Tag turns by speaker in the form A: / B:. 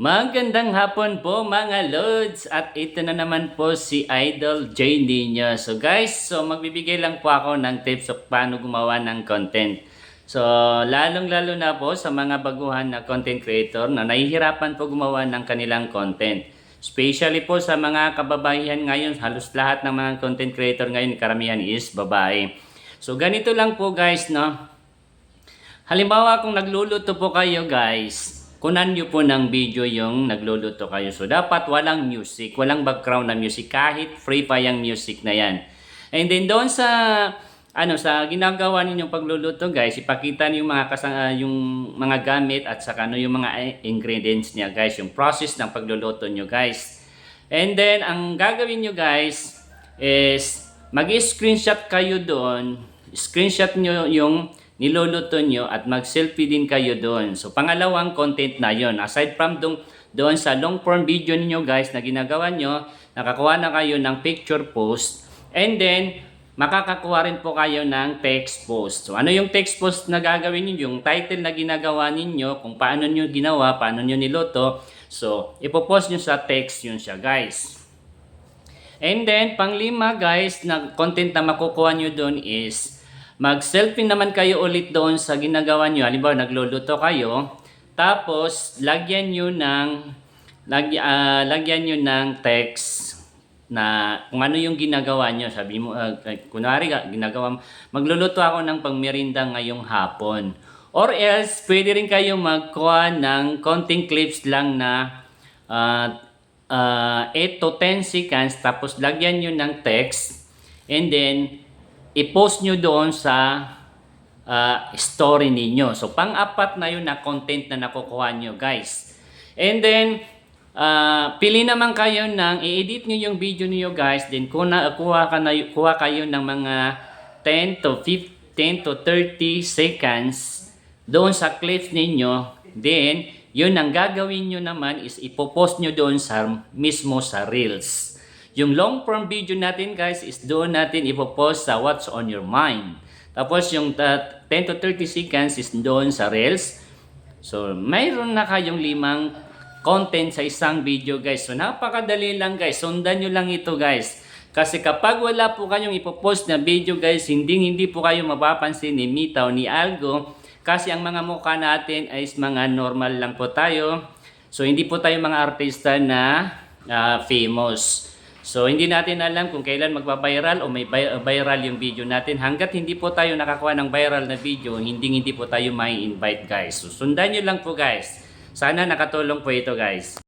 A: Magandang hapon po mga Lods at ito na naman po si Idol J Nino. So guys, magbibigay lang po ako ng tips of paano gumawa ng content. So lalong-lalo na po sa mga baguhan na content creator na nahihirapan po gumawa ng kanilang content. Especially po sa mga kababaihan ngayon, halos lahat ng mga content creator ngayon, karamihan is babae. So ganito lang po guys, no? Halimbawa kung nagluluto po kayo guys, kunan nyo po ng video yung nagluluto kayo. So, dapat walang music, walang background na music, kahit free pa yung music na yan. And then, doon sa, sa ginagawa ninyong pagluluto, guys, ipakita niyo yung yung mga gamit at saka yung mga ingredients niya, guys, yung process ng pagluluto nyo, guys. And then, ang gagawin nyo, guys, is mag-screenshot kayo doon, screenshot nyo yung niluluto nyo at mag-selfie din kayo doon. So, pangalawang content na yon. Aside from doon sa long form video niyo guys na ginagawa nyo, nakakuha na kayo ng picture post. And then, makakakuha rin po kayo ng text post. So, ano yung text post na gagawin niyo? Yung title na ginagawa ninyo, kung paano nyo ginawa, paano nyo niluto. So, ipopost nyo sa text yun siya guys. And then, panglima guys, na content na makukuha nyo doon is mag-selfie naman kayo ulit doon sa ginagawa nyo. Halimbawa, nagluluto kayo. Tapos, lagyan nyo ng text na kung ano yung ginagawa nyo. Sabi mo, kunwari, magluluto ako ng pangmerinda ngayong hapon. Or else, pwede rin kayo magkuha ng konting clips lang na 8 to 10 seconds. Tapos, lagyan nyo ng text. And then, i-post nyo doon sa story ninyo. So, pang-apat na yun na content na nakukuha nyo, guys. And then, pili naman kayo i-edit nyo yung video niyo guys. Then, kuha kayo ng mga 10 to 30 seconds doon sa clips ninyo. Then, yun ang gagawin nyo naman is ipopost nyo doon mismo sa Reels. Yung long form video natin guys is doon natin ipopost sa What's on Your Mind. Tapos yung 10 to 30 seconds is doon sa Reels. So mayroon na kayong 5 content sa isang video guys. So napakadali lang guys. Sundan nyo lang ito guys. Kasi kapag wala po kayong ipopost na video guys, hindi po kayo mapapansin ni Mita o ni Algo. Kasi ang mga mukha natin ay mga normal lang po tayo. So hindi po tayo mga artista na famous. So, hindi natin alam kung kailan magpa-viral o may viral yung video natin. Hanggat hindi po tayo nakakuha ng viral na video, hindi po tayo may invite guys. So, sundan nyo lang po guys. Sana nakatulong po ito guys.